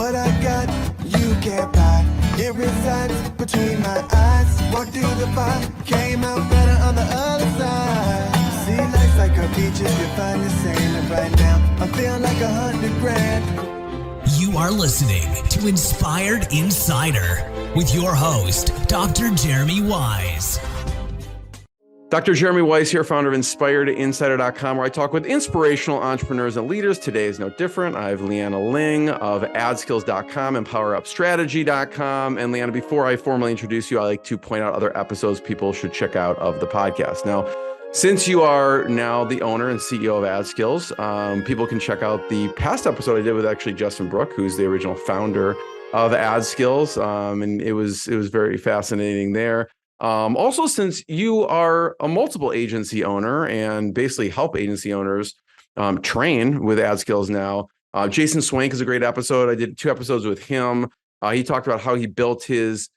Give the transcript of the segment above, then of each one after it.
What I got, you can't buy. It resides between my eyes. Walked through the fire, came out better on the other side. See, life's like a beach if you find the sand. And right now, I'm feeling like 100 grand. You are listening to Inspired Insider with your host, Dr. Jeremy Weisz. Dr. Jeremy Weisz here, founder of InspiredInsider.com, where I talk with inspirational entrepreneurs and leaders. Today is no different. I have Liana Ling of AdSkills.com and PowerUpStrategy.com. And Liana, before I formally introduce you, I like to point out other episodes people should check out of the podcast. Now, since you are now the owner and CEO of AdSkills, people can check out the past episode I did with actually Justin Brooke, who's the original founder of AdSkills. And it was very fascinating there. Also, since you are a multiple agency owner and basically help agency owners train with AdSkills now, Jason Swank is a great episode. I did 2 episodes with him. He talked about how he built his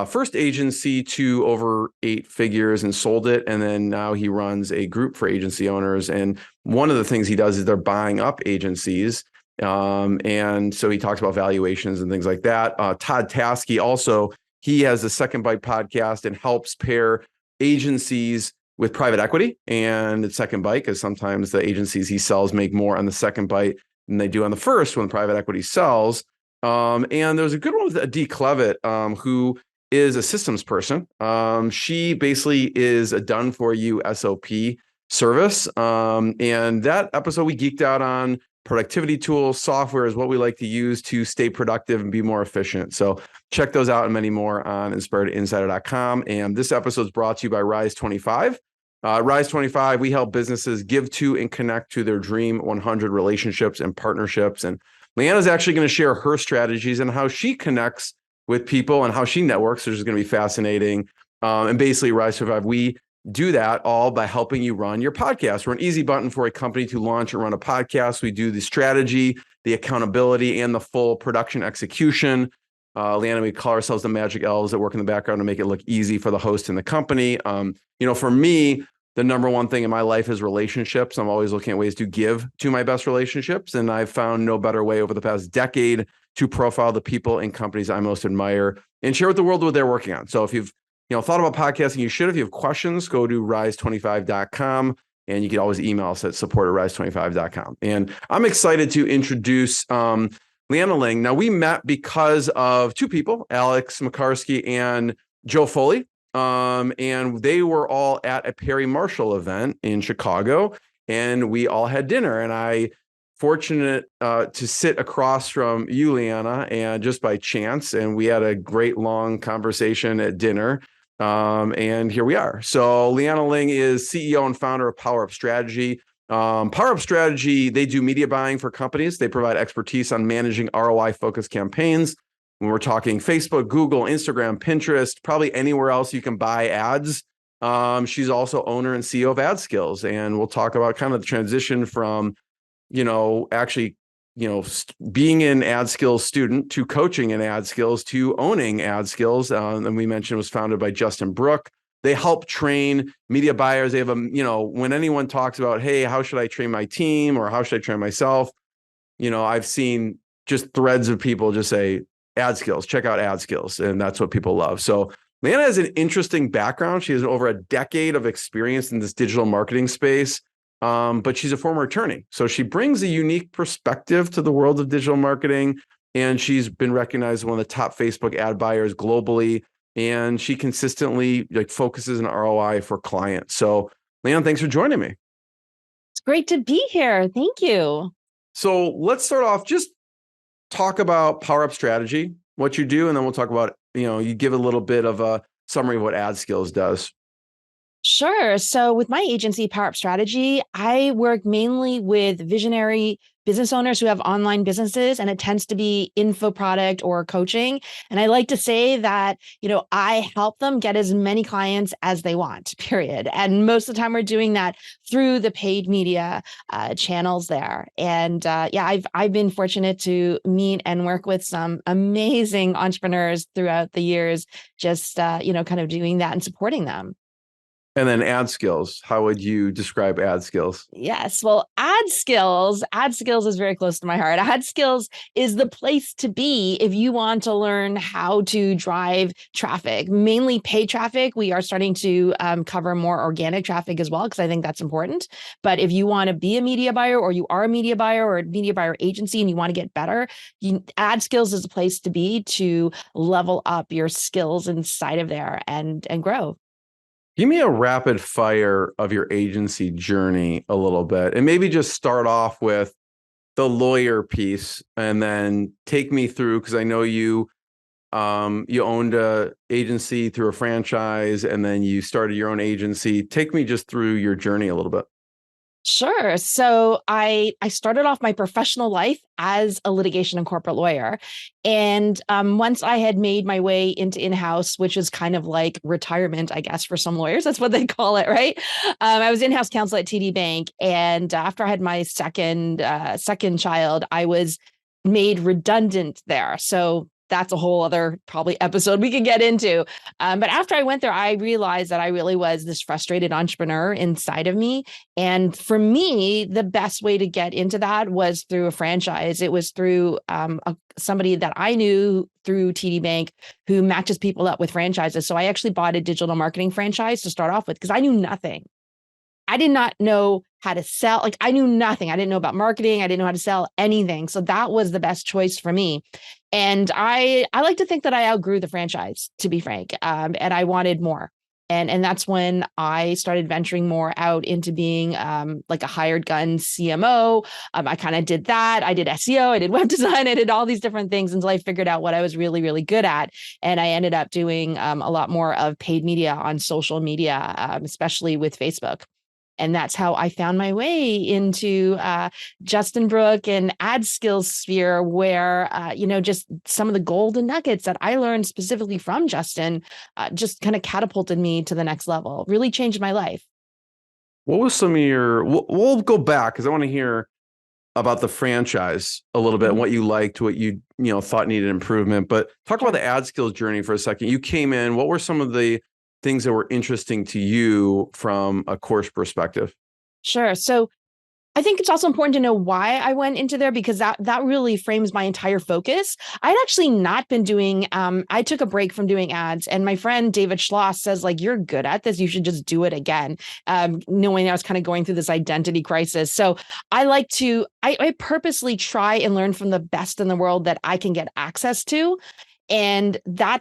first agency to over 8 figures and sold it. And then now he runs a group for agency owners. And one of the things he does is they're buying up agencies. And so he talks about valuations and things like that. Todd Taskey also, he has the Second Bite podcast and helps pair agencies with private equity and the Second Bite, because sometimes the agencies he sells make more on the Second Bite than they do on the first when private equity sells. And there's a good one with Dee Clevitt, who is a systems person. She basically is a done-for-you SOP service. And that episode we geeked out on productivity tools. Software is what we like to use to stay productive and be more efficient. So check those out and many more on InspiredInsider.com. And this episode is brought to you by Rise25. Rise25, we help businesses give to and connect to their dream 100 relationships and partnerships. And Liana's actually going to share her strategies and how she connects with people and how she networks, which is going to be fascinating. And basically, Rise25, we do that all by helping you run your podcast. We're an easy button for a company to launch and run a podcast. We do the strategy, the accountability, and the full production execution. Liana, we call ourselves the magic elves that work in the background to make it look easy for the host and the company. For me, the number one thing in my life is relationships. I'm always looking at ways to give to my best relationships. And I've found no better way over the past decade to profile the people and companies I most admire and share with the world what they're working on. So if you've thought about podcasting, you should. If you have questions, go to rise25.com and you can always email us at support@rise25.com. And I'm excited to introduce Liana Ling. Now, we met because of 2 people, Alex McCarsky and Joe Foley. And they were all at a Perry Marshall event in Chicago, and we all had dinner. And I fortunate to sit across from you, Liana, and just by chance, and we had a great long conversation at dinner. And here we are. So Liana Ling is CEO and founder of PowerUp Strategy. PowerUp Strategy, they do media buying for companies. They provide expertise on managing ROI-focused campaigns. When we're talking Facebook, Google, Instagram, Pinterest, probably anywhere else you can buy ads. She's also owner and CEO of AdSkills. And we'll talk about kind of the transition from, being an AdSkills student to coaching in AdSkills to owning AdSkills. And we mentioned it was founded by Justin Brooke. They help train media buyers. They have when anyone talks about, hey, how should I train my team or how should I train myself? I've seen just threads of people just say, AdSkills, check out AdSkills. And that's what people love. So Liana has an interesting background. She has over a decade of experience in this digital marketing space. But she's a former attorney. So she brings a unique perspective to the world of digital marketing. And she's been recognized as one of the top Facebook ad buyers globally. And she consistently focuses on ROI for clients. So Liana, thanks for joining me. It's great to be here. Thank you. So let's start off, just talk about PowerUp Strategy, what you do, and then we'll talk about, you give a little bit of a summary of what AdSkills does. Sure. So with my agency, PowerUp Strategy, I work mainly with visionary business owners who have online businesses, and it tends to be info product or coaching. And I like to say that, I help them get as many clients as they want, period. And most of the time we're doing that through the paid media channels there. And I've been fortunate to meet and work with some amazing entrepreneurs throughout the years, just, kind of doing that and supporting them. And then AdSkills, how would you describe AdSkills? Yes. Well, AdSkills is very close to my heart. AdSkills is the place to be if you want to learn how to drive traffic, mainly paid traffic. We are starting to cover more organic traffic as well, because I think that's important. But if you want to be a media buyer, or you are a media buyer or a media buyer agency and you want to get better, AdSkills is a place to be to level up your skills inside of there and grow. Give me a rapid fire of your agency journey a little bit, and maybe just start off with the lawyer piece and then take me through, because I know you owned a agency through a franchise and then you started your own agency. Take me just through your journey a little bit. Sure. So I started off my professional life as a litigation and corporate lawyer. And once I had made my way into in-house, which is kind of like retirement, I guess, for some lawyers, that's what they call it, right? I was in-house counsel at TD Bank. And after I had my second child, I was made redundant there. So that's a whole other probably episode we can get into. But after I went there, I realized that I really was this frustrated entrepreneur inside of me. And for me, the best way to get into that was through a franchise. It was through somebody that I knew through TD Bank who matches people up with franchises. So I actually bought a digital marketing franchise to start off with, because I knew nothing. I did not know how to sell. Like, I knew nothing. I didn't know about marketing. I didn't know how to sell anything. So that was the best choice for me. And I like to think that I outgrew the franchise, to be frank. And I wanted more. And that's when I started venturing more out into being like a hired gun CMO. I kind of did that. I did SEO, I did web design, I did all these different things until I figured out what I was really, really good at. And I ended up doing a lot more of paid media on social media, especially with Facebook. And that's how I found my way into Justin Brook and AdSkills sphere, where, just some of the golden nuggets that I learned specifically from Justin just kind of catapulted me to the next level, really changed my life. What was some of your, we'll go back because I want to hear about the franchise a little bit and what you liked, what you thought needed improvement, but talk about the AdSkills journey for a second. You came in, what were some of the things that were interesting to you from a course perspective? Sure. So I think it's also important to know why I went into there, because that really frames my entire focus. I'd actually not been doing, I took a break from doing ads, and my friend David Schloss says, like, you're good at this, you should just do it again. Knowing I was kind of going through this identity crisis. So I purposely try and learn from the best in the world that I can get access to. And I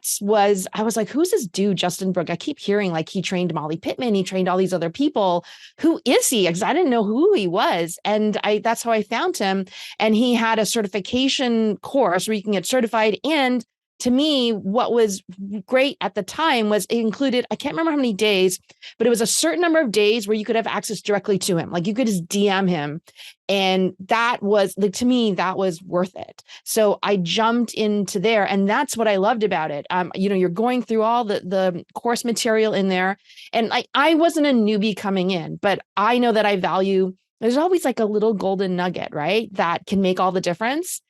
was like, who's this dude, Justin Brook? I keep hearing like he trained Molly Pittman, he trained all these other people. Who is he? Because I didn't know who he was. And that's how I found him. And he had a certification course where you can get certified. And to me, what was great at the time was it included, I can't remember how many days, but it was a certain number of days where you could have access directly to him. Like, you could just DM him. And that was, like, to me, that was worth it. So I jumped into there, and that's what I loved about it. You're going through all the course material in there. And I wasn't a newbie coming in, but I know that there's always like a little golden nugget, right? That can make all the difference.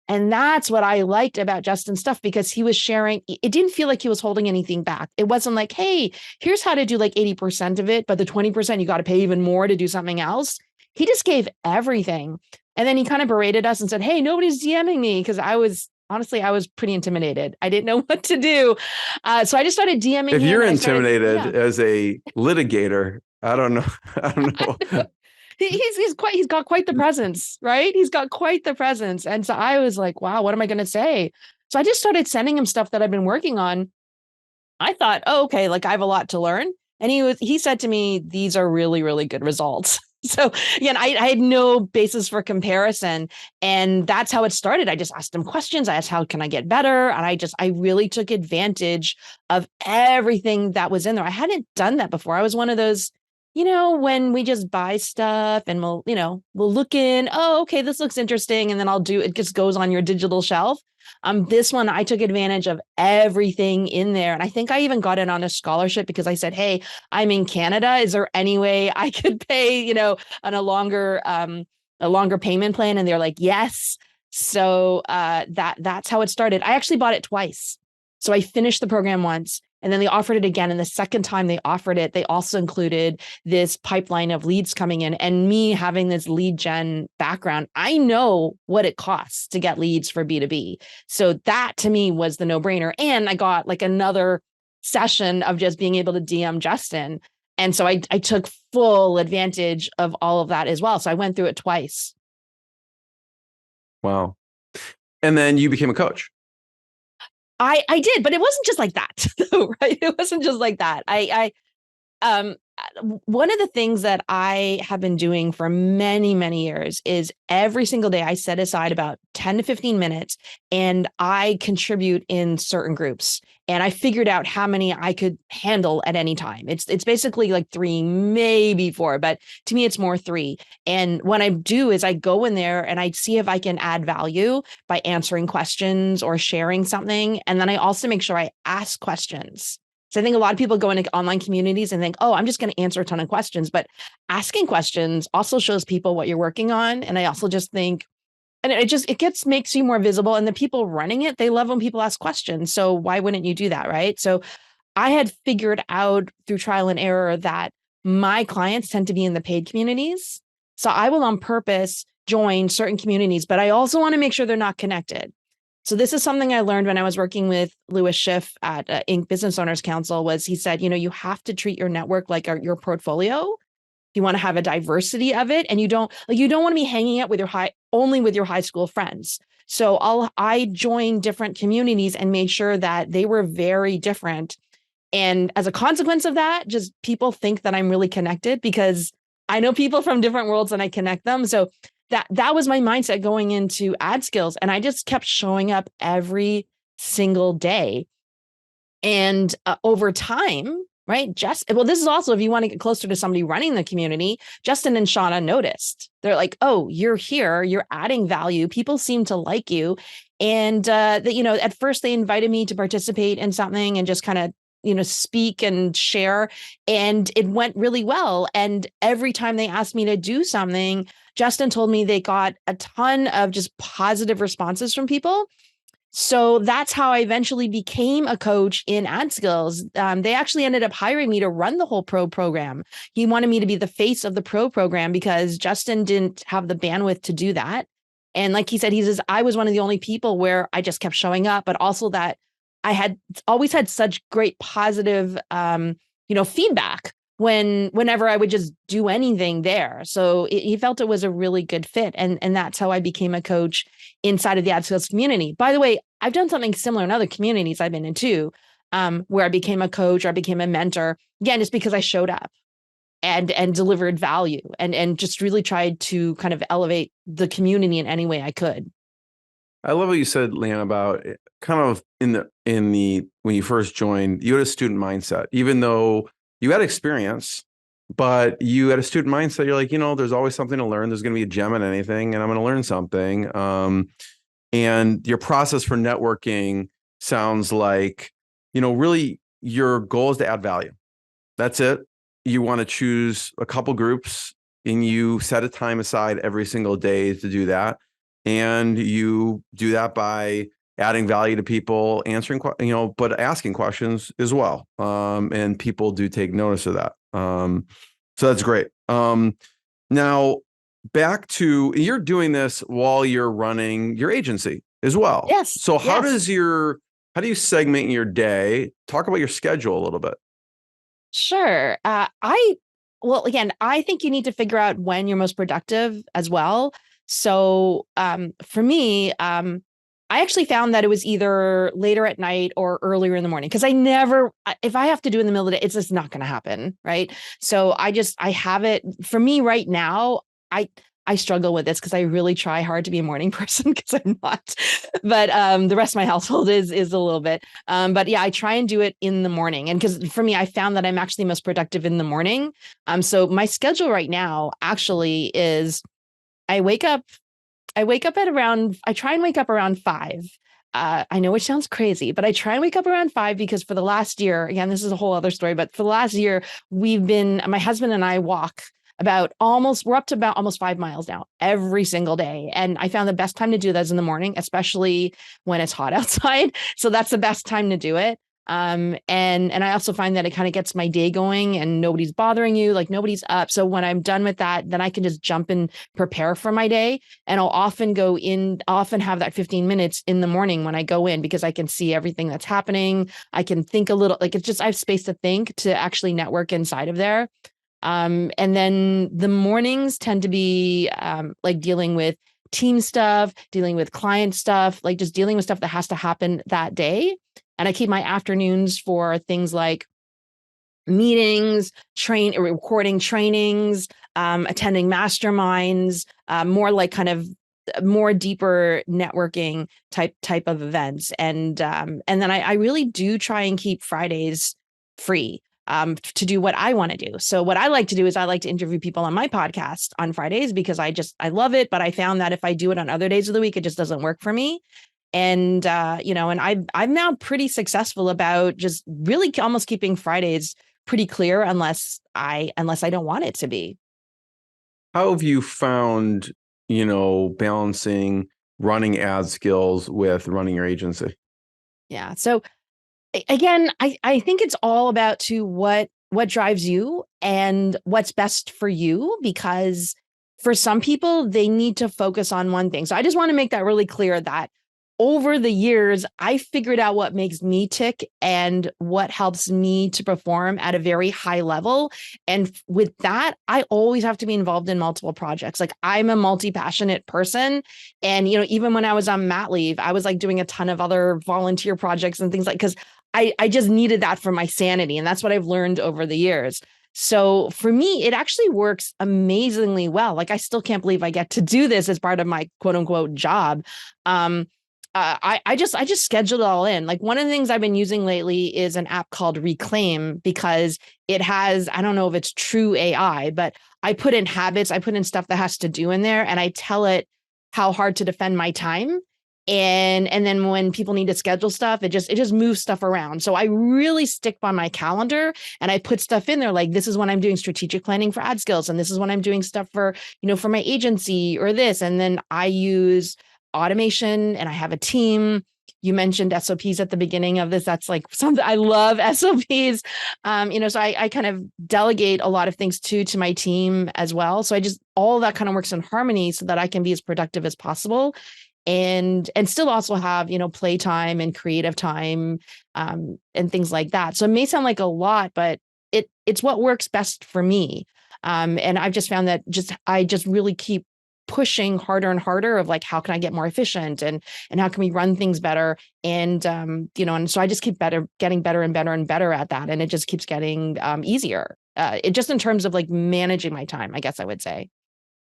And that's what I liked about Justin's stuff, because he was sharing, it didn't feel like he was holding anything back. It wasn't like, hey, here's how to do like 80% of it, but the 20% you got to pay even more to do something else. He just gave everything. And then he kind of berated us and said, hey, nobody's DMing me, because I was pretty intimidated. I didn't know what to do. So I just started DMing him. If you're intimidated as a litigator, I don't know. I don't know. He's got quite the presence, right? He's got quite the presence. And so I was like, wow, what am I going to say? So I just started sending him stuff that I've been working on. I thought, oh, okay, like I have a lot to learn. And he said to me, these are really, really good results. So again, I had no basis for comparison. And that's how it started. I just asked him questions. I asked, how can I get better? And I really took advantage of everything that was in there. I hadn't done that before. I was one of those, when we just buy stuff and we'll look in, oh, okay, this looks interesting. And then it just goes on your digital shelf. This one, I took advantage of everything in there. And I think I even got it on a scholarship, because I said, hey, I'm in Canada. Is there any way I could pay, on a longer payment plan? And they're like, yes. So that's how it started. I actually bought it twice. So I finished the program once, And then they offered it again. And the second time they offered it, they also included this pipeline of leads coming in. And me having this lead gen background, I know what it costs to get leads for B2B. So that to me was the no-brainer. And I got like another session of just being able to DM Justin. And so I took full advantage of all of that as well. So I went through it twice. Wow. And then you became a coach. I did, but it wasn't just like that, right? It wasn't just like that. One of the things that I have been doing for many, many years is every single day I set aside about 10 to 15 minutes and I contribute in certain groups. And I figured out how many I could handle at any time. It's basically like 3, maybe 4, but to me, it's more 3. And what I do is I go in there and I see if I can add value by answering questions or sharing something. And then I also make sure I ask questions. So I think a lot of people go into online communities and think, oh, I'm just going to answer a ton of questions. But asking questions also shows people what you're working on. And I also just think, and makes you more visible. And the people running it, they love when people ask questions. So why wouldn't you do that, right? So I had figured out through trial and error that my clients tend to be in the paid communities. So I will on purpose join certain communities, but I also want to make sure they're not connected. So this is something I learned when I was working with Louis Schiff at Inc. Business Owners Council. Was he said, you have to treat your network like your portfolio. You want to have a diversity of it, and you don't want to be hanging out with only with your high school friends. So I joined different communities and made sure that they were very different. And as a consequence of that, just people think that I'm really connected because I know people from different worlds and I connect them. So that was my mindset going into AdSkills. And I just kept showing up every single day. And over time, right? This is also, if you want to get closer to somebody running the community, Justin and Shauna noticed. They're like, oh, you're here, you're adding value. People seem to like you. And at first they invited me to participate in something and just kind of speak and share. And it went really well. And every time they asked me to do something, Justin told me they got a ton of just positive responses from people. So that's how I eventually became a coach in AdSkills. They actually ended up hiring me to run the whole pro program. He wanted me to be the face of the pro program because Justin didn't have the bandwidth to do that. And like he says, I was one of the only people where I just kept showing up, but also that I had always had such great positive, feedback whenever I would just do anything there. So he felt it was a really good fit. And that's how I became a coach inside of the AdSkills community. By the way, I've done something similar in other communities I've been in too, where I became a coach or I became a mentor. Again, just because I showed up and delivered value and just really tried to kind of elevate the community in any way I could. I love what you said, Liana, about kind of in the when you first joined, you had a student mindset, even though you had experience, but you had a student mindset. You're like, there's always something to learn. There's going to be a gem in anything, and I'm going to learn something. And your process for networking sounds like, really your goal is to add value. That's it. You want to choose a couple groups and you set a time aside every single day to do that. And you do that by adding value to people, answering, but asking questions as well. And people do take notice of that. So that's great. Now back to, you're doing this while you're running your agency as well. Yes. So how do you segment your day? Talk about your schedule a little bit. Sure. I think you need to figure out when you're most productive as well. So for me, I actually found that it was either later at night or earlier in the morning because if I have to do it in the middle of the day, it's just not going to happen. Right. So I have it for me right now. I struggle with this because I really try hard to be a morning person because I'm not, but the rest of my household is a little bit. But yeah, I try and do it in the morning. And because for me, I found that I'm actually most productive in the morning. So my schedule right now actually is I try and wake up around 5. I know, which sounds crazy, but I try and wake up around 5 because for the last year, again, this is a whole other story, but for the last year, my husband and I walk we're up to about almost 5 miles now every single day. And I found the best time to do that is in the morning, especially when it's hot outside. So that's the best time to do it. And I also find that it kind of gets my day going and nobody's bothering you, like nobody's up. So when I'm done with that, then I can just jump and prepare for my day. And I'll often have that 15 minutes in the morning when I go in, because I can see everything that's happening. I can think a little, like it's just, I have space to think, to actually network inside of there. And then the mornings tend to be like dealing with team stuff, dealing with client stuff, like just dealing with stuff that has to happen that day. And I keep my afternoons for things like meetings, recording trainings, attending masterminds, more like kind of more deeper networking type of events. And then I really do try and keep Fridays free to do what I want to do. So what I like to do is I like to interview people on my podcast on Fridays, because I love it. But I found that if I do it on other days of the week, it just doesn't work for me. And and I'm now pretty successful about just really almost keeping Fridays pretty clear, unless I don't want it to be. How have you found, balancing running AdSkills with running your agency? Yeah. So again, I think it's all about what drives you and what's best for you, because for some people, they need to focus on one thing. So I just want to make that really clear that over the years, I figured out what makes me tick and what helps me to perform at a very high level. And with that, I always have to be involved in multiple projects. Like I'm a multi-passionate person. And, even when I was on mat leave, I was like doing a ton of other volunteer projects and things, like, because I just needed that for my sanity. And that's what I've learned over the years. So for me, it actually works amazingly well. Like I still can't believe I get to do this as part of my quote unquote job. I just scheduled it all in. Like one of the things I've been using lately is an app called Reclaim, because it has, I don't know if it's true AI, but I put in habits, I put in stuff that has to do in there, and I tell it how hard to defend my time. And then when people need to schedule stuff, it just moves stuff around. So I really stick by my calendar, and I put stuff in there like, this is when I'm doing strategic planning for AdSkills, and this is when I'm doing stuff for, for my agency or this. And then I use automation, and I have a team. You mentioned SOPs at the beginning of this. That's like something I love, SOPs. So I kind of delegate a lot of things to my team as well. So all that kind of works in harmony so that I can be as productive as possible, and still also have, playtime and creative time, and things like that. So it may sound like a lot, but it's what works best for me. And I've just found that I just really keep pushing harder and harder of like, how can I get more efficient, and how can we run things better? And, and so I just keep getting better and better and better at that. And it just keeps getting easier. It just in terms of like managing my time, I guess I would say.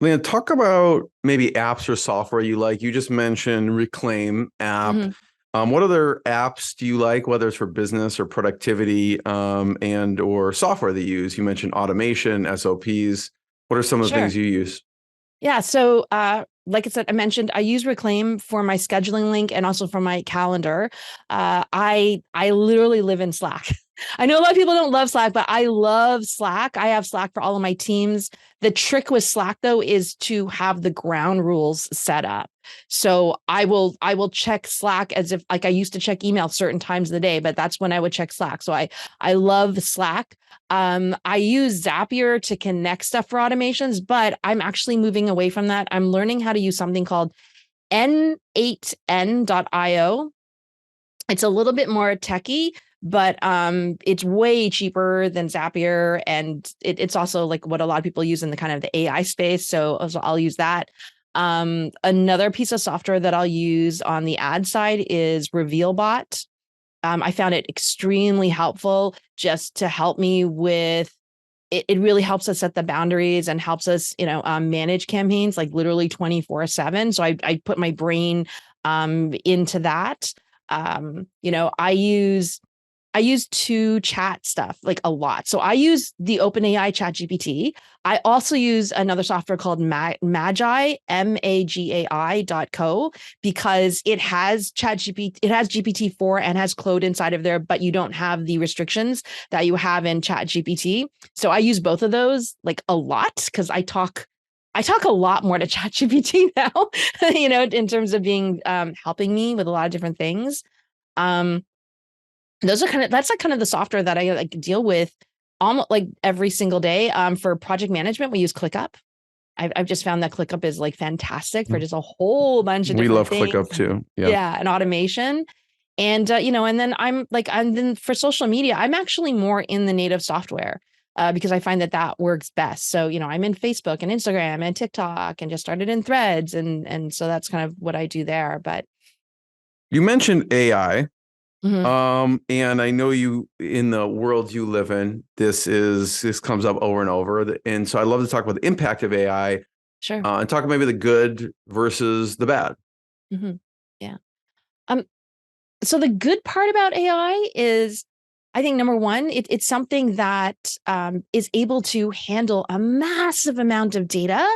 Liana, talk about maybe apps or software you like. You just mentioned Reclaim app. Mm-hmm. What other apps do you like, whether it's for business or productivity, and or software that you use? You mentioned automation, SOPs. What are some of the things you use? Yeah. So, like I said, I mentioned I use Reclaim for my scheduling link and also for my calendar. I literally live in Slack. I know a lot of people don't love Slack, but I love Slack. I have Slack for all of my teams. The trick with Slack, though, is to have the ground rules set up. So I will check Slack as if like I used to check email certain times of the day, but that's when I would check Slack. So I love Slack. I use Zapier to connect stuff for automations, but I'm actually moving away from that. I'm learning how to use something called N8N.io. It's a little bit more techy, but it's way cheaper than Zapier, and it's also like what a lot of people use in the kind of the AI space. So I'll use that. Another piece of software that I'll use on the ad side is RevealBot. I found it extremely helpful just to help me with it. It really helps us set the boundaries and helps us, manage campaigns like literally 24/7. So I put my brain into that. I use to chat stuff like a lot. So I use the OpenAI ChatGPT. I also use another software called Magi, MAGAI.co, because it has ChatGPT, it has GPT-4 and has Claude inside of there, but you don't have the restrictions that you have in ChatGPT. So I use both of those like a lot because I talk a lot more to ChatGPT now, in terms of being helping me with a lot of different things. That's like kind of the software that I like deal with almost like every single day. For project management, we use ClickUp. I've just found that ClickUp is like fantastic for just a whole bunch of We different love things. ClickUp too. Yeah. Yeah, and automation. And and then and then for social media, I'm actually more in the native software because I find that that works best. So, I'm in Facebook and Instagram and TikTok and just started in Threads. And so that's kind of what I do there. But You mentioned AI. mhm, And I know you in the world you live in, this comes up over and over. And so I'd love to talk about the impact of AI sure. and talk maybe the good versus the bad. Hmm. Yeah. Um, so the good part about AI is, I think number one, it's something that is able to handle a massive amount of data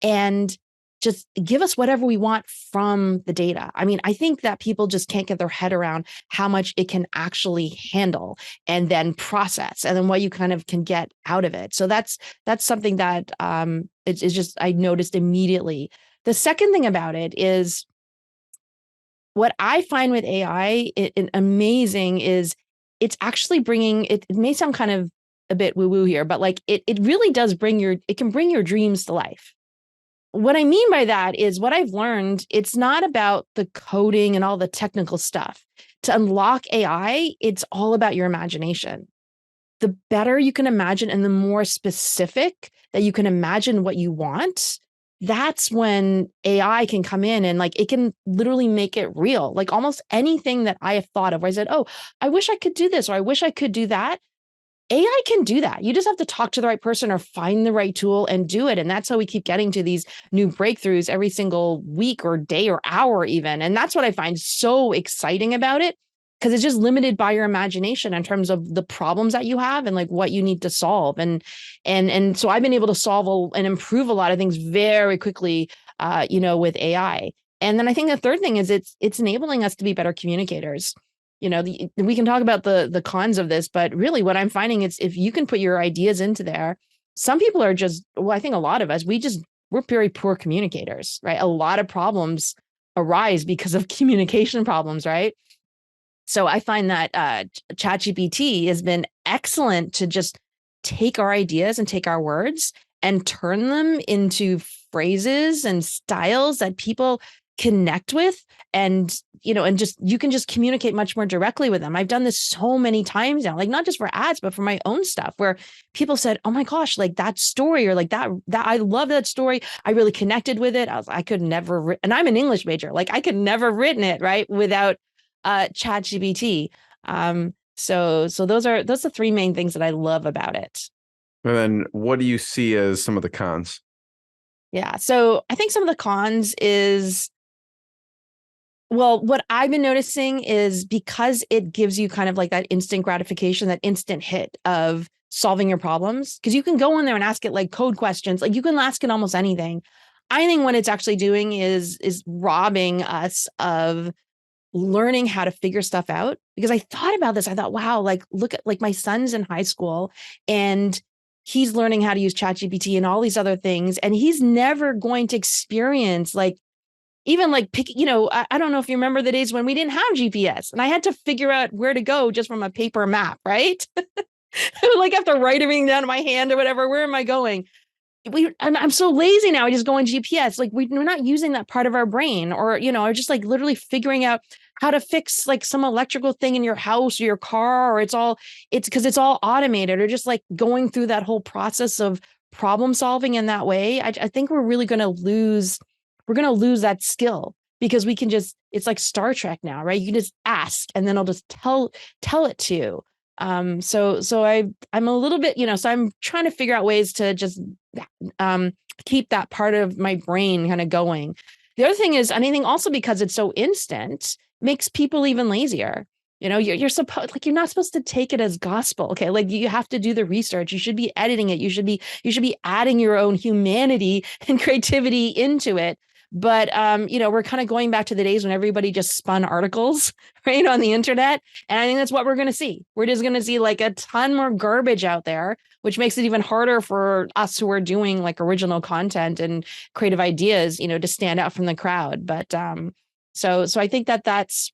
and just give us whatever we want from the data. I mean, I think that people just can't get their head around how much it can actually handle and then process, and then what you kind of can get out of it. So that's something that it's just I noticed immediately. The second thing about it is what I find with AI amazing is it's actually bringing it. It may sound kind of a bit woo woo here, but like it really does it can bring your dreams to life. What I mean by that is what I've learned, it's not about the coding and all the technical stuff. To unlock AI, it's all about your imagination. The better you can imagine and the more specific that you can imagine what you want, that's when AI can come in and like it can literally make it real. Like almost anything that I have thought of where I said, oh, I wish I could do this or I wish I could do that. AI can do that. You just have to talk to the right person or find the right tool and do it. And that's how we keep getting to these new breakthroughs every single week or day or hour, even. And that's what I find so exciting about it, because it's just limited by your imagination in terms of the problems that you have and like what you need to solve. And so I've been able to solve and improve a lot of things very quickly, with AI. And then I think the third thing is it's enabling us to be better communicators. We can talk about the cons of this, but really what I'm finding is if you can put your ideas into there, some people are just, well, I think a lot of us, we're very poor communicators, right? A lot of problems arise because of communication problems, right? So I find that ChatGPT has been excellent to just take our ideas and take our words and turn them into phrases and styles that people connect with, and just you can just communicate much more directly with them. I've done this so many times now, like not just for ads but for my own stuff, where people said, oh my gosh, like that story, or like that I love that story, I really connected with it. I could never and I'm an English major, like I could never written it right without ChatGPT. So those are the three main things that I love about it. And then what do you see as some of the cons? Yeah. So I think some of the cons is, well, what I've been noticing is because it gives you kind of like that instant gratification, that instant hit of solving your problems, because you can go in there and ask it like code questions, like you can ask it almost anything. I think what it's actually doing is robbing us of learning how to figure stuff out. Because I thought about this, I thought, wow, like look at like my son's in high school and he's learning how to use ChatGPT and all these other things, and he's never going to experience like even like pick, I don't know if you remember the days when we didn't have GPS and I had to figure out where to go just from a paper map, right? I would like have to write everything down in my hand or whatever. Where am I going? And I'm so lazy now. I just go on GPS. Like we're not using that part of our brain, or, or just like literally figuring out how to fix like some electrical thing in your house or your car, or it's because it's all automated, or just like going through that whole process of problem solving in that way. I think we're going to lose that skill, because we can just, it's like Star Trek now, right? You can just ask and then I'll just tell it to you. I'm a little bit, so I'm trying to figure out ways to just keep that part of my brain kind of going. The other thing is, anything also, because it's so instant, makes people even lazier. You're supposed, like, you're not supposed to take it as gospel. Okay. Like you have to do the research. You should be editing it. You should be adding your own humanity and creativity into it. But, we're kind of going back to the days when everybody just spun articles, right, on the internet. And I think that's what we're going to see. We're just going to see like a ton more garbage out there, which makes it even harder for us who are doing like original content and creative ideas, to stand out from the crowd. But so I think that's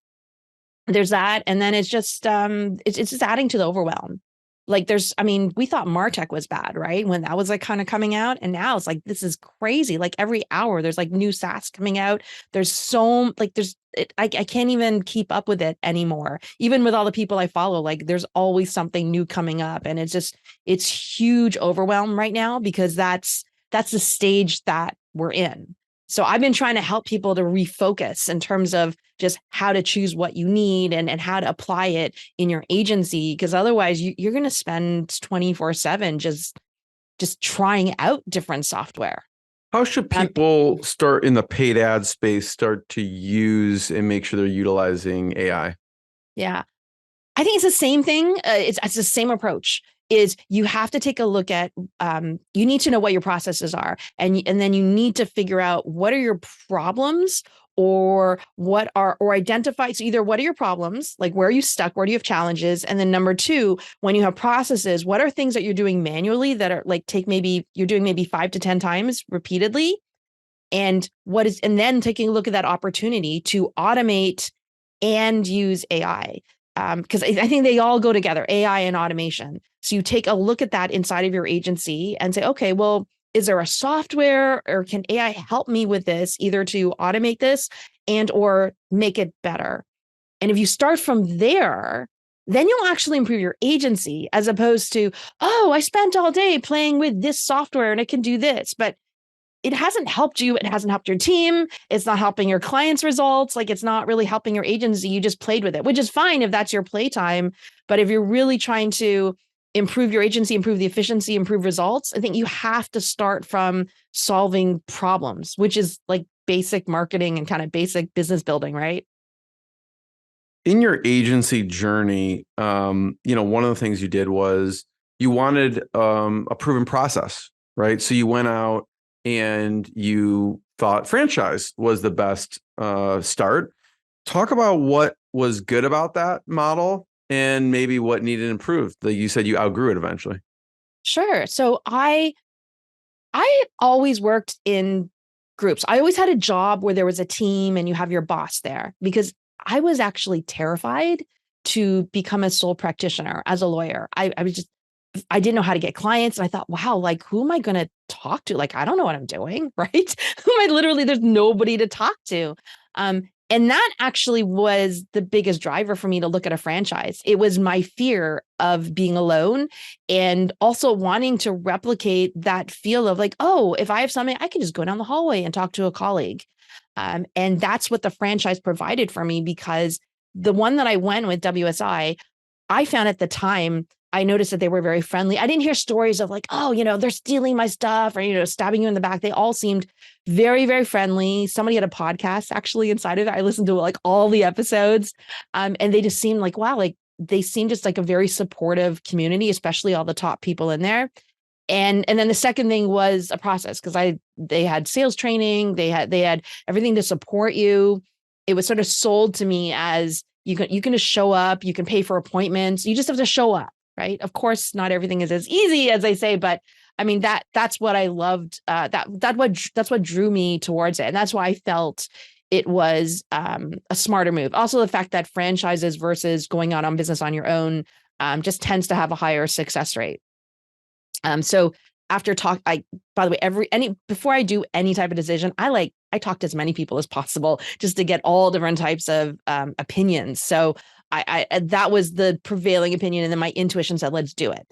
there's that. And then it's just adding to the overwhelm. Like we thought MarTech was bad, right? When that was like kind of coming out. And now it's like, this is crazy. Like every hour there's like new SaaS coming out. I can't even keep up with it anymore. Even with all the people I follow, like there's always something new coming up. And it's huge overwhelm right now because that's the stage that we're in. So I've been trying to help people to refocus in terms of just how to choose what you need and how to apply it in your agency. Because otherwise you're going to spend 24/7 just trying out different software. How should people start in the paid ad space, start to use and make sure they're utilizing AI? Yeah, I think it's the same thing. It's the same approach. Is you have to take a look at, you need to know what your processes are. And then you need to figure out what are your problems or identify. So either what are your problems, like where are you stuck? Where do you have challenges? And then number two, when you have processes, what are things that you're doing manually that are like, you're doing maybe 5 to 10 times repeatedly. And then taking a look at that opportunity to automate and use AI. Because I think they all go together, AI and automation. So you take a look at that inside of your agency and say, okay, well, is there a software or can AI help me with this, either to automate this and or make it better? And if you start from there, then you'll actually improve your agency as opposed to, oh, I spent all day playing with this software and it can do this. But it hasn't helped you. It hasn't helped your team. It's not helping your clients' results. Like it's not really helping your agency. You just played with it, which is fine if that's your playtime. But if you're really trying to improve your agency, improve the efficiency, improve results, I think you have to start from solving problems, which is like basic marketing and kind of basic business building, right? In your agency journey, one of the things you did was you wanted a proven process, right? So you went out and you thought franchise was the best start. Talk about what was good about that model and maybe what needed improved. Like you said, you outgrew it eventually. Sure. So I always worked in groups. I always had a job where there was a team and you have your boss there because I was actually terrified to become a sole practitioner as a lawyer. I didn't know how to get clients. And I thought, wow, like, who am I going to talk to? Like, I don't know what I'm doing, right? There's nobody to talk to. And that actually was the biggest driver for me to look at a franchise. It was my fear of being alone and also wanting to replicate that feel of like, oh, if I have something, I can just go down the hallway and talk to a colleague. And that's what the franchise provided for me because the one that I went with, WSI, I found at the time, I noticed that they were very friendly. I didn't hear stories of like, oh, they're stealing my stuff or, stabbing you in the back. They all seemed very, very friendly. Somebody had a podcast actually inside of it. I listened to like all the episodes and they just seemed like, wow, like they seemed just like a very supportive community, especially all the top people in there. And then the second thing was a process because they had sales training. They had everything to support you. It was sort of sold to me as you can just show up, you can pay for appointments. You just have to show up. Right. Of course, not everything is as easy as they say, but I mean, that's what I loved. That's what drew me towards it. And that's why I felt it was a smarter move. Also, the fact that franchises versus going out on business on your own just tends to have a higher success rate. So after by the way, before I do any type of decision, I talk to as many people as possible just to get all different types of opinions. So I that was the prevailing opinion. And then my intuition said, let's do it.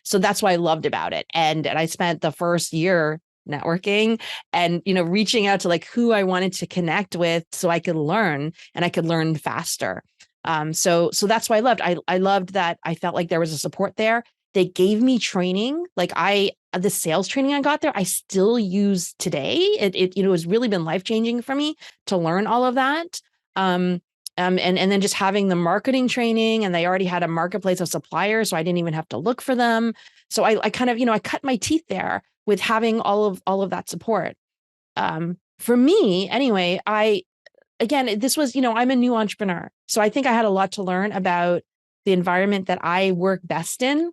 So that's what I loved about it. And I spent the first year networking and, reaching out to like who I wanted to connect with so I could learn and I could learn faster. So that's why I loved. I loved that I felt like there was a support there. They gave me training. Like the sales training I got there, I still use today. It has really been life-changing for me to learn all of that. And then just having the marketing training, and they already had a marketplace of suppliers, so I didn't even have to look for them. So I kind of, I cut my teeth there with having all of that support. For me, anyway, this was, I'm a new entrepreneur. So I think I had a lot to learn about the environment that I work best in.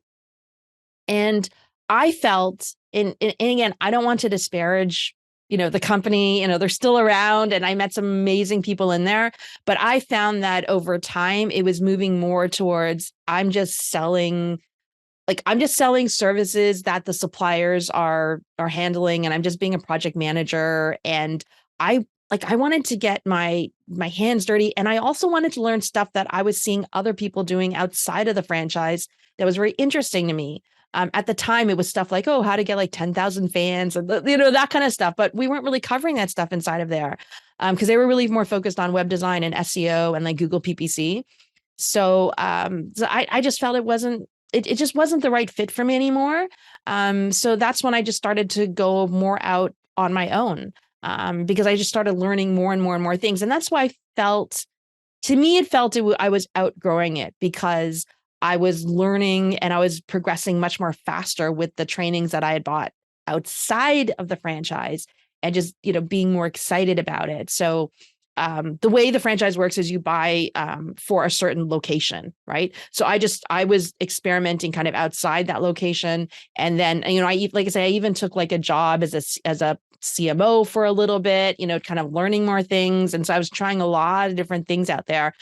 And I felt, and again, I don't want to disparage the company, they're still around, and I met some amazing people in there. But I found that over time, it was moving more towards I'm just selling services that the suppliers are handling, and I'm just being a project manager. And I wanted to get my hands dirty, and I also wanted to learn stuff that I was seeing other people doing outside of the franchise that was very interesting to me. At the time, it was stuff like, how to get like 10,000 fans, and that kind of stuff. But we weren't really covering that stuff inside of there, because they were really more focused on web design and SEO and like Google PPC. So I just felt it just wasn't the right fit for me anymore. So that's when I just started to go more out on my own, because I just started learning more and more and more things. And that's why I was outgrowing it, because I was learning and I was progressing much more faster with the trainings that I had bought outside of the franchise, and just, being more excited about it. So the way the franchise works is you buy for a certain location, right? So I was experimenting kind of outside that location. And then, like I say, I even took like a job as a CMO for a little bit, kind of learning more things. And so I was trying a lot of different things out there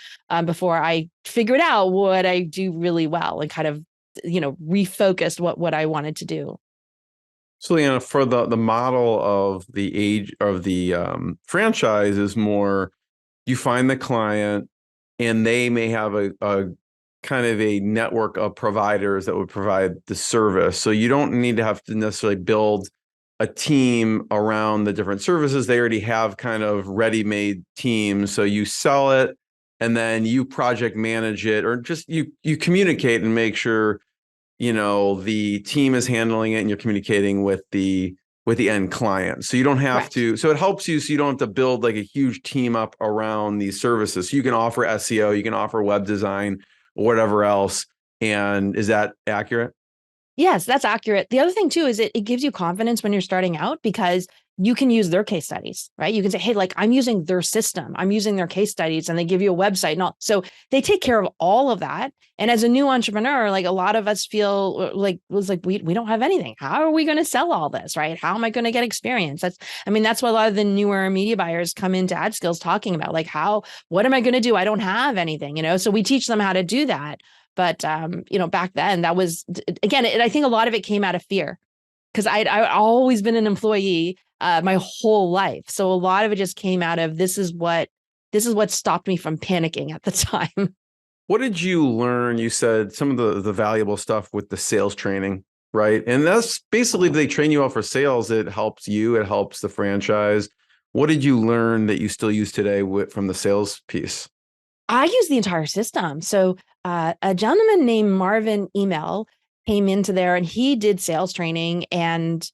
before I figured out what I do really well, and kind of, refocused what I wanted to do. So, Liana, for the model of the age of the franchise is more, you find the client and they may have a kind of a network of providers that would provide the service. So you don't need to have to necessarily build a team around the different services. They already have kind of ready-made teams. So you sell it and then you project manage it, or just you communicate and make sure the team is handling it and you're communicating with the end client. So you don't have to, so it helps you, so you don't have to build like a huge team up around these services. So you can offer SEO, you can offer web design, or whatever else. And is that accurate? Yes, that's accurate. The other thing too is it gives you confidence when you're starting out, because you can use their case studies, right? You can say, hey, like, I'm using their system, I'm using their case studies, and they give you a website and all. So they take care of all of that. And as a new entrepreneur, like, a lot of us feel like we don't have anything. How are we going to sell all this, right? How am I going to get experience? That's what a lot of the newer media buyers come into AdSkills talking about, like, what am I going to do? I don't have anything, so we teach them how to do that. But, back then that was, again, I think a lot of it came out of fear, because I'd always been an employee my whole life. So a lot of it just came out of, this is what stopped me from panicking at the time. What did you learn? You said some of the valuable stuff with the sales training, right? And that's basically, they train you out for sales. It helps you, it helps the franchise. What did you learn that you still use today from the sales piece? I use the entire system. So a gentleman named Marvin Email came into there, and he did sales training. And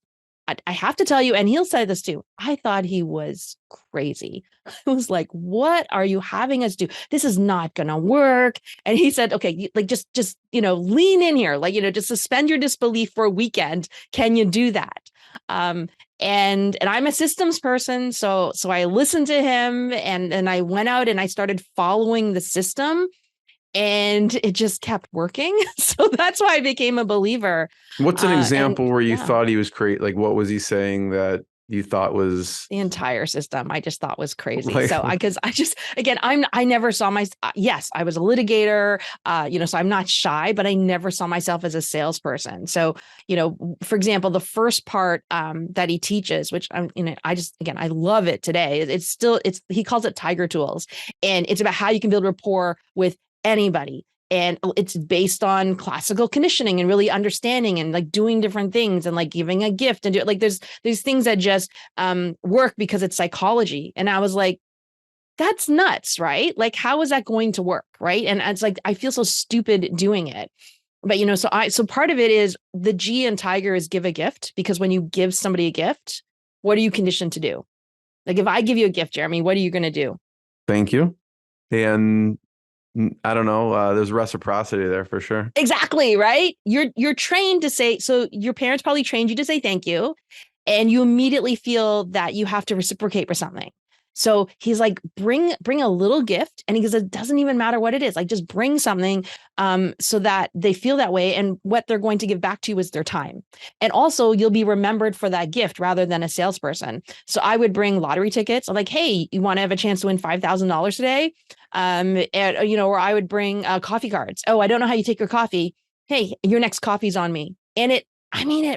I have to tell you, and he'll say this too, I thought he was crazy. I was like, what are you having us do? This is not going to work. And he said, okay, like, just lean in here, like, just suspend your disbelief for a weekend. Can you do that? And I'm a systems person. So I listened to him, and I went out and I started following the system, and it just kept working. So that's why I became a believer. What's an example where you thought he was crazy? Like, what was he saying that you thought was the entire system? I just thought was crazy. Like, so I never saw yes, I was a litigator, so I'm not shy, but I never saw myself as a salesperson. So, for example, the first part that he teaches, which I love it today. He calls it Tiger Tools, and it's about how you can build rapport with anybody. And it's based on classical conditioning and really understanding and like doing different things and like giving a gift and there's things that just work because it's psychology. And I was like, that's nuts, right? Like, how is that going to work? Right. And it's like, I feel so stupid doing it. But, so part of it is the G in Tiger is give a gift, because when you give somebody a gift, what are you conditioned to do? Like, if I give you a gift, Jeremy, what are you going to do? Thank you. And I don't know. There's reciprocity there for sure. Exactly. Right. You're trained to say, so your parents probably trained you to say thank you, and you immediately feel that you have to reciprocate for something. So he's like, bring a little gift. And he goes, it doesn't even matter what it is. Like, just bring something so that they feel that way. And what they're going to give back to you is their time. And also you'll be remembered for that gift rather than a salesperson. So I would bring lottery tickets. I'm like, hey, you want to have a chance to win $5,000 today? Or I would bring coffee cards. Oh, I don't know how you take your coffee. Hey, your next coffee's on me. And it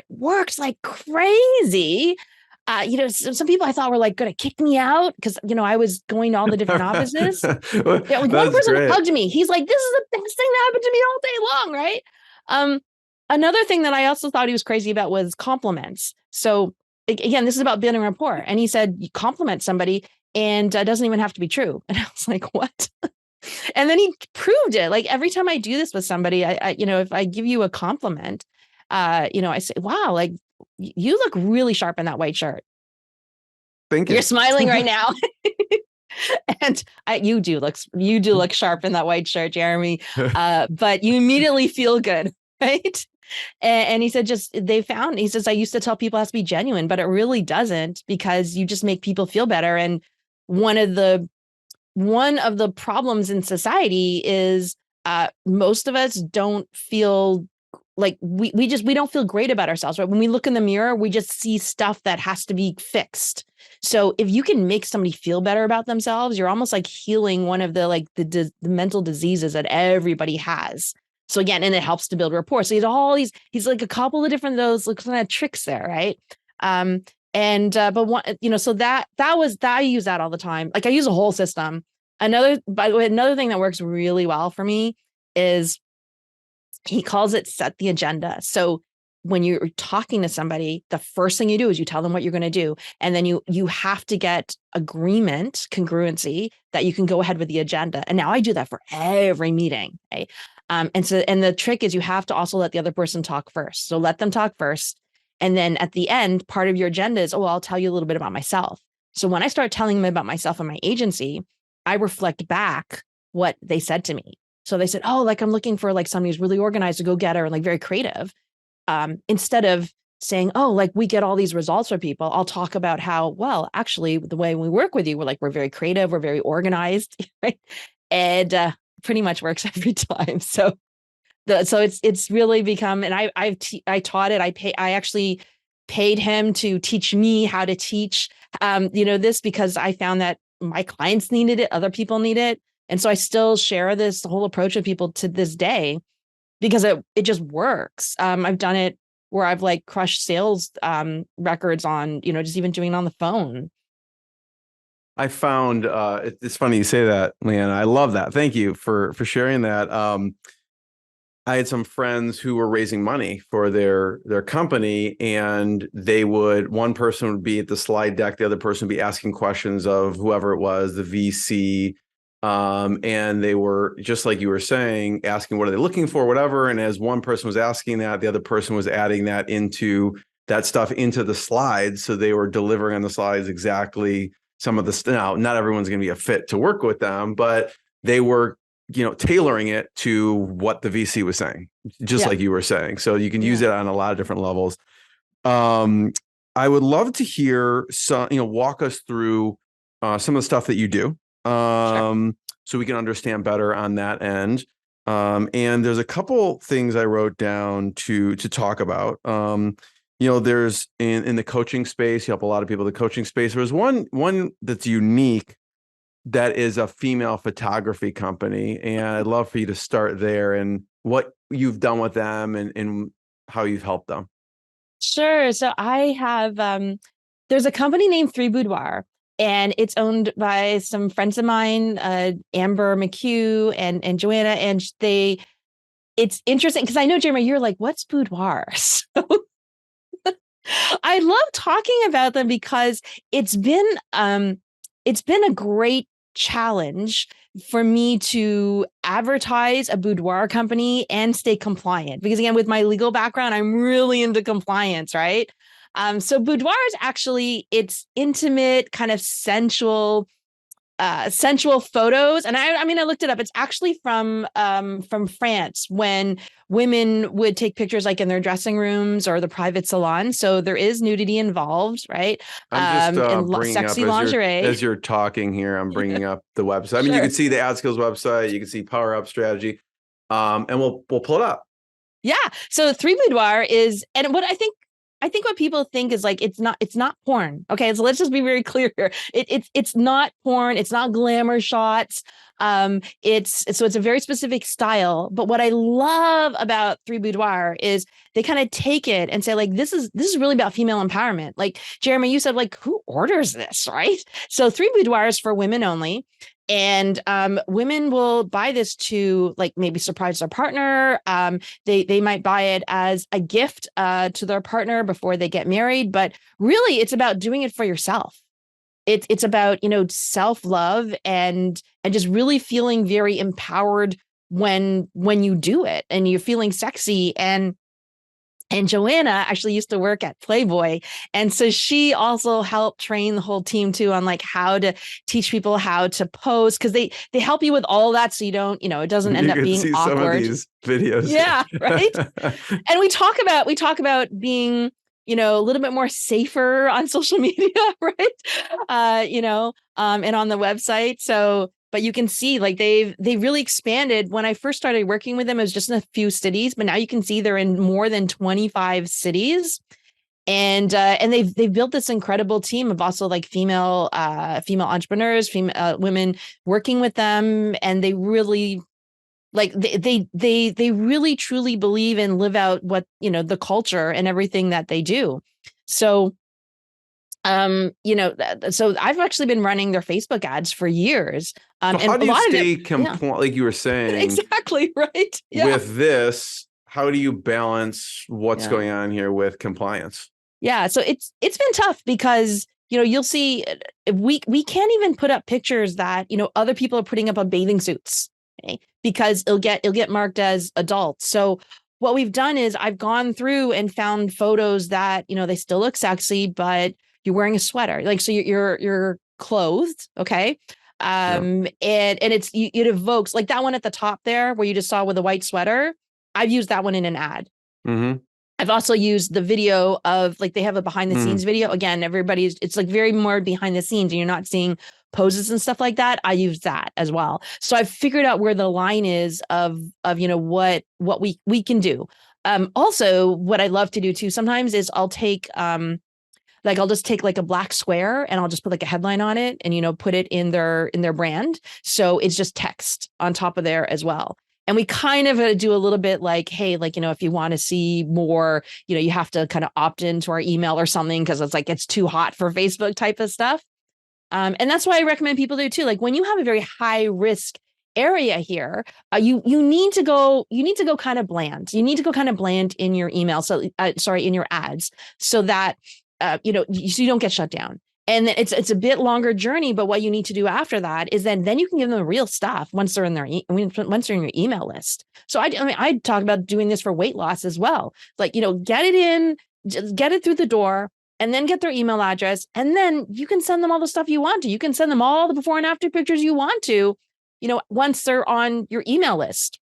works like crazy. Some people I thought were like going to kick me out because, I was going to all the different offices. Yeah, one person great. hugged me. He's like, this is the best thing that happened to me all day long, right? Another thing that I also thought he was crazy about was compliments. So again, this is about building rapport. And he said, you compliment somebody and it doesn't even have to be true. And I was like, what? And then he proved it. Like every time I do this with somebody, if I give you a compliment, I say, wow, like you look really sharp in that white shirt. Thank you. You're smiling right now. And you do look sharp in that white shirt, Jeremy. But you immediately feel good, right? And he said, he says, I used to tell people it has to be genuine, but it really doesn't, because you just make people feel better. And one of the problems in society is most of us don't feel like we don't feel great about ourselves, right? When we look in the mirror, we just see stuff that has to be fixed. So if you can make somebody feel better about themselves, you're almost like healing one of the mental diseases that everybody has. So again, and it helps to build rapport. So he's like a couple of different those kind of tricks there, right? But one, so that I use that all the time. Like I use a whole system. By the way, another thing that works really well for me is he calls it set the agenda. So when you're talking to somebody, the first thing you do is you tell them what you're going to do. And then you have to get agreement, congruency, that you can go ahead with the agenda. And now I do that for every meeting. Okay? And the trick is you have to also let the other person talk first. So let them talk first. And then at the end, part of your agenda is, I'll tell you a little bit about myself. So when I start telling them about myself and my agency, I reflect back what they said to me. So they said, like I'm looking for like somebody who's really organized, a go-getter, and like very creative. Instead of saying, like we get all these results for people, I'll talk about how, well, actually the way we work with you, we're very creative, we're very organized, right? And pretty much works every time. So it's really become, and I taught it. I actually paid him to teach me how to teach, this, because I found that my clients needed it, other people need it. And so I still share this whole approach with people to this day because it just works. I've done it where I've like crushed sales records on, just even doing it on the phone. I found it's funny you say that, Liana. I love that. Thank you for sharing that. I had some friends who were raising money for their company, and one person would be at the slide deck, the other person would be asking questions of whoever it was, the VC. And they were, just like you were saying, asking what are they looking for, whatever. And as one person was asking that, the other person was adding that stuff into the slides. So they were delivering on the slides exactly some of the now, not everyone's going to be a fit to work with them, but they were, tailoring it to what the VC was saying, just like you were saying. So you can use it on a lot of different levels. I would love to hear walk us through some of the stuff that you do. Sure. So we can understand better on that end. And there's a couple things I wrote down to talk about. There's in the coaching space, you help a lot of people in the coaching space. There's one that's unique that is a female photography company. And I'd love for you to start there and what you've done with them and how you've helped them. Sure. So I have, there's a company named Three Boudoir. And it's owned by some friends of mine, Amber McHugh and Joanna. And it's interesting because I know, Jeremy, you're like, what's boudoir? So I love talking about them because it's been a great challenge for me to advertise a boudoir company and stay compliant. Because again, with my legal background, I'm really into compliance, right? So boudoir is actually, it's intimate, kind of sensual sensual photos. And I mean, I looked it up. It's actually from France, when women would take pictures like in their dressing rooms or the private salon. So there is nudity involved, right? I'm just And bringing up sexy lingerie. as you're talking here. I'm bringing up the website. I mean, you Sure. can see the AdSkills website. You can see Power Up Strategy, and we'll pull it up. Yeah. So Three Boudoir is, and what I think what people think is like, it's not porn. Okay. So let's just be very clear here. It's not porn. It's not glamour shots. It's a very specific style. But what I love about Three Boudoir is they kind of take it and say, like, this is really about female empowerment. Like, Jeremy, you said, like, who orders this, right? So Three Boudoir is for women only. And women will buy this to, like, maybe surprise their partner. They might buy it as a gift to their partner before they get married. But really, it's about doing it for yourself. It's about, self-love and just really feeling very empowered when you do it, and you're feeling sexy. And Joanna actually used to work at Playboy. And so she also helped train the whole team too on, like, how to teach people how to pose, because they help you with all that. So you don't, it doesn't end up being see awkward. Some of these videos. Yeah. Right. And we talk about being, a little bit more safer on social media, right? And on the website. So, but you can see, like, they really expanded. When I first started working with them, it was just in a few cities, but now you can see they're in more than 25 cities. And they've built this incredible team of also, like, female entrepreneurs, women working with them. And they really, like, they really truly believe and live out what, the culture and everything that they do. So so I've actually been running their Facebook ads for years. So and how do a you lot stay of it, compliant, like you were saying? Exactly, right. Yeah. With this, how do you balance what's going on here with compliance? Yeah, so it's been tough because, you'll see we can't even put up pictures that, other people are putting up on bathing suits, okay? Because it'll get marked as adult. So what we've done is I've gone through and found photos that, they still look sexy, but you're wearing a sweater. Like, so you're clothed, okay? And it evokes, like, that one at the top there where you just saw with a white sweater. I've used that one in an ad. Mm-hmm. I've also used the video of, like, they have a behind the scenes video. Again, it's like very more behind the scenes and you're not seeing poses and stuff like that. I use that as well. So I've figured out where the line is of what we can do. Also, what I love to do too sometimes is I'll take I'll just take, like, a black square and I'll just put, like, a headline on it and, put it in their brand. So it's just text on top of there as well. And we kind of do a little bit like, hey, like, if you want to see more, you have to kind of opt into our email or something, because it's like, it's too hot for Facebook type of stuff. And that's why I recommend people do too. Like, when you have a very high risk area here, you need to go kind of bland. You need to go kind of bland in your email. So in your ads, so that you don't get shut down. And it's a bit longer journey, but what you need to do after that is then you can give them real stuff once they're in once they're in your email list. So I talk about doing this for weight loss as well. Like, get it in, just get it through the door, and then get their email address, and then you can send them all the stuff you want to. You can send them all the before and after pictures you want to, once they're on your email list.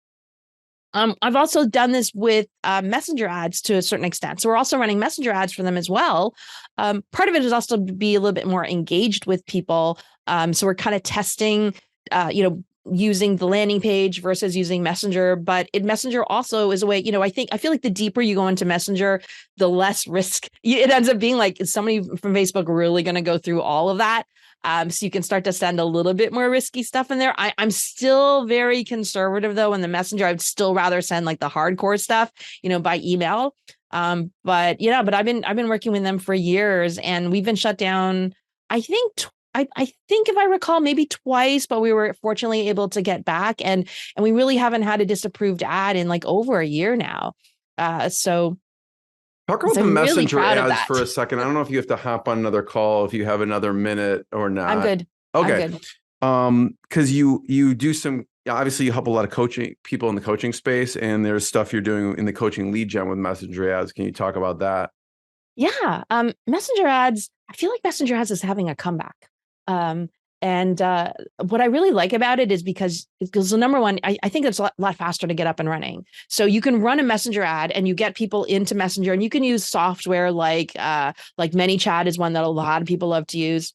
I've also done this with messenger ads to a certain extent. So we're also running messenger ads for them as well. Part of it is also to be a little bit more engaged with people. So we're kind of testing, using the landing page versus using Messenger. But Messenger also is a way, I feel like the deeper you go into Messenger, the less risk it ends up being. Like, is somebody from Facebook really going to go through all of that? So you can start to send a little bit more risky stuff in there. I'm still very conservative though in the Messenger. I'd still rather send, like, the hardcore stuff, by email. But I've been working with them for years, and we've been shut down, I think if I recall, maybe twice, but we were fortunately able to get back, and we really haven't had a disapproved ad in, like, over a year now. So talk about the messenger really ads for a second. I don't know if you have to hop on another call, if you have another minute or not. I'm good. Okay. I'm good. Because you do some, obviously you help a lot of people in the coaching space, and there's stuff you're doing in the coaching lead gen with messenger ads. Can you talk about that? Yeah. Messenger ads, I feel like messenger ads is having a comeback. And what I really like about it is because the number one, I think it's a lot faster to get up and running. So you can run a messenger ad and you get people into Messenger, and you can use software like ManyChat is one that a lot of people love to use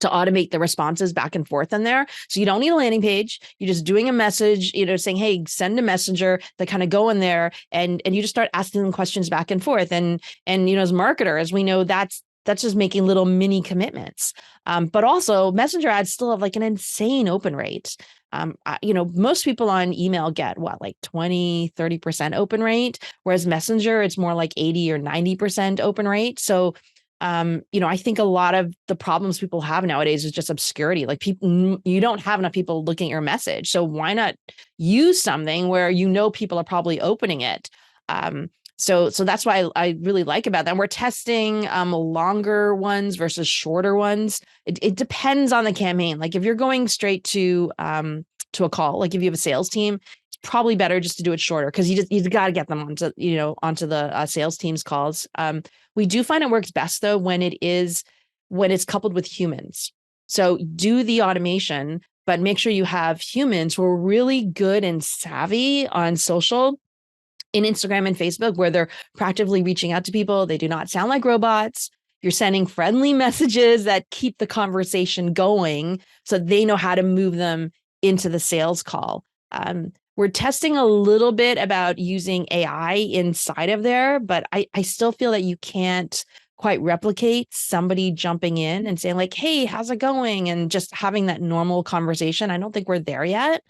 to automate the responses back and forth in there. So you don't need a landing page. You're just doing a message, saying, hey, send a messenger. They kind of go in there and you just start asking them questions back and forth. And as marketers, we know that's just making little mini commitments. But also messenger ads still have like an insane open rate. Most people on email get like 20, 30% open rate, whereas messenger, it's more like 80 or 90% open rate. So I think a lot of the problems people have nowadays is just obscurity. Like you don't have enough people looking at your message. So why not use something where people are probably opening it? So that's why I really like about that. And we're testing longer ones versus shorter ones. It depends on the campaign. Like if you're going straight to a call, like if you have a sales team, it's probably better just to do it shorter because you've got to get them onto the sales team's calls. We do find it works best though when it's coupled with humans. So do the automation, but make sure you have humans who are really good and savvy on social in Instagram and Facebook, where they're practically reaching out to people. They do not sound like robots. You're sending friendly messages that keep the conversation going so they know how to move them into the sales call. We're testing a little bit about using AI inside of there, but I still feel that you can't quite replicate somebody jumping in and saying like, hey, how's it going? And just having that normal conversation. I don't think we're there yet.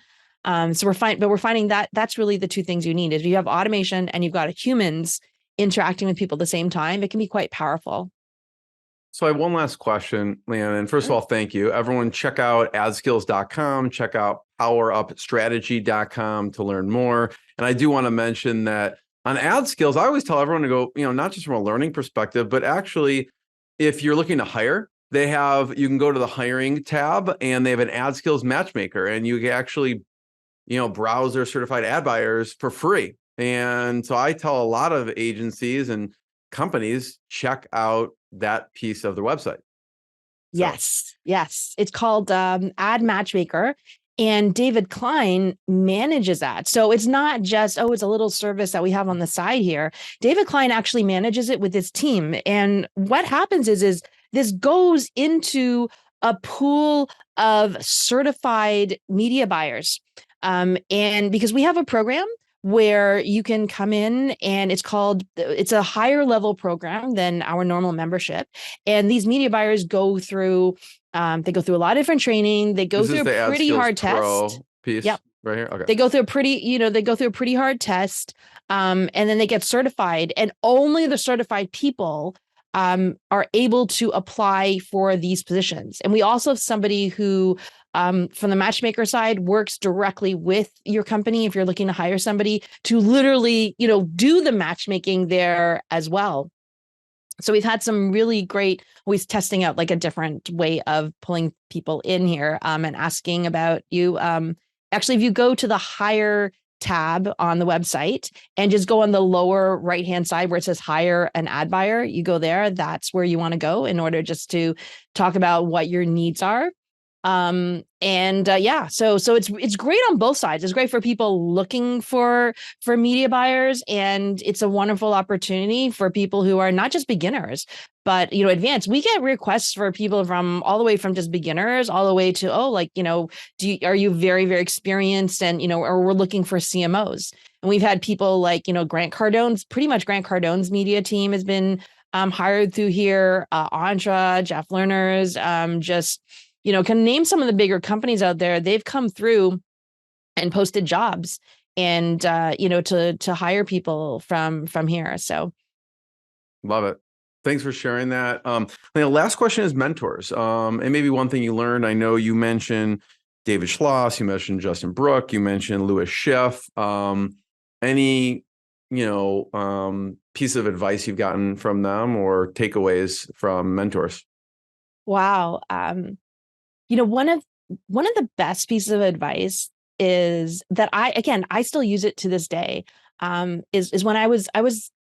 So we're finding that that's really the two things you need. Is you have automation and you've got humans interacting with people at the same time, it can be quite powerful. So I have one last question, Liana. And first of all, thank you. Everyone check out AdSkills.com, check out PowerUpStrategy.com to learn more. And I do want to mention that on AdSkills, I always tell everyone to go, not just from a learning perspective, but actually, if you're looking to hire, you can go to the hiring tab and they have an AdSkills matchmaker, and you can actually, browse their certified ad buyers for free. And so I tell a lot of agencies and companies, check out that piece of their website. Yes. It's called Ad Matchmaker, and David Klein manages that. So it's not just, it's a little service that we have on the side here. David Klein actually manages it with his team. And what happens is this goes into a pool of certified media buyers. And because we have a program where you can come in, and it's a higher level program than our normal membership. And these media buyers go through a lot of different training. They go through a pretty hard test. Piece. Yep. Right here. Okay. They go through a pretty hard test. And then they get certified, and only the certified people are able to apply for these positions. And we also have somebody who, from the matchmaker side, works directly with your company if you're looking to hire somebody to literally, do the matchmaking there as well. So we've had some really great ways testing out like a different way of pulling people in here and asking about you. Actually, if you go to the hire tab on the website and just go on the lower right-hand side where it says hire an ad buyer, you go there. That's where you want to go in order just to talk about what your needs are. So it's great on both sides. It's great for people looking for media buyers, and it's a wonderful opportunity for people who are not just beginners, but advanced. We get requests for people from all the way from just beginners all the way to are you very, very experienced, and or we're looking for CMOs. And we've had people like Grant Cardone's media team has been hired through here. Andra, Jeff Lerner's, can name some of the bigger companies out there. They've come through and posted jobs and, to hire people from here. So. Love it. Thanks for sharing that. The last question is mentors. And maybe one thing you learned, I know you mentioned David Schloss, you mentioned Justin Brook, you mentioned Louis Schiff. Any, piece of advice you've gotten from them or takeaways from mentors? Wow. One of the best pieces of advice is that I still use it to this day. Is when I was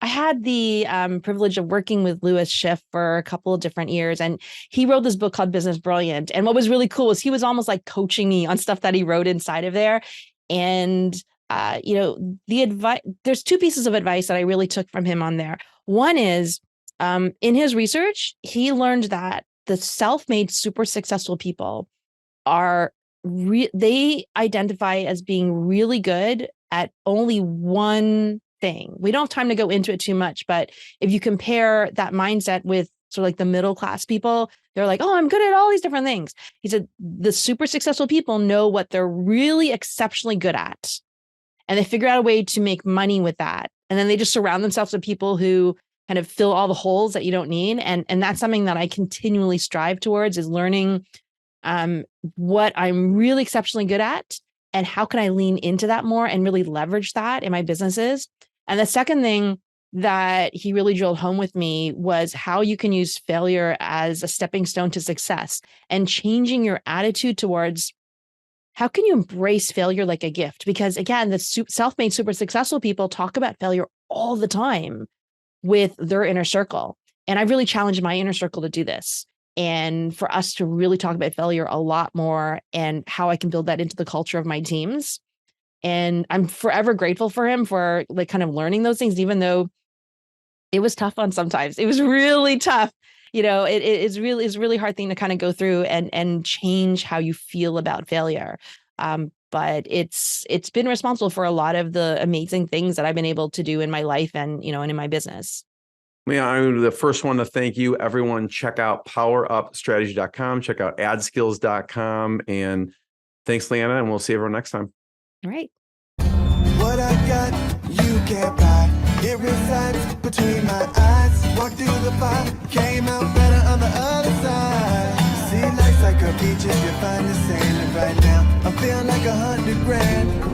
I had the privilege of working with Louis Schiff for a couple of different years, and he wrote this book called Business Brilliant. And what was really cool was he was almost like coaching me on stuff that he wrote inside of there. And the advice, there's two pieces of advice that I really took from him on there. One is in his research, he learned that the self-made super successful people they identify as being really good at only one thing. We don't have time to go into it too much, but if you compare that mindset with sort of like the middle class people, they're like, oh, I'm good at all these different things. He said the super successful people know what they're really exceptionally good at, and they figure out a way to make money with that. And then they just surround themselves with people who kind of fill all the holes that you don't need. And that's something that I continually strive towards, is learning what I'm really exceptionally good at and how can I lean into that more and really leverage that in my businesses. And the second thing that he really drilled home with me was how you can use failure as a stepping stone to success, and changing your attitude towards how can you embrace failure like a gift? Because again, the self-made super successful people talk about failure all the time with their inner circle. And I've really challenged my inner circle to do this, and for us to really talk about failure a lot more and how I can build that into the culture of my teams. And I'm forever grateful for him for like kind of learning those things, even though it was tough on sometimes. It was really tough. It's really hard thing to kind of go through and change how you feel about failure. But it's been responsible for a lot of the amazing things that I've been able to do in my life and in my business. Yeah, I'm the first one to thank you. Everyone, check out powerupstrategy.com, check out AdSkills.com, and thanks, Liana, and we'll see everyone next time. All right. What I got, you can't buy. It resides between my eyes. Walked through the fire, came out better on the other side. See, life's like a beach if you find the sailing right now. I feel like 100 grand.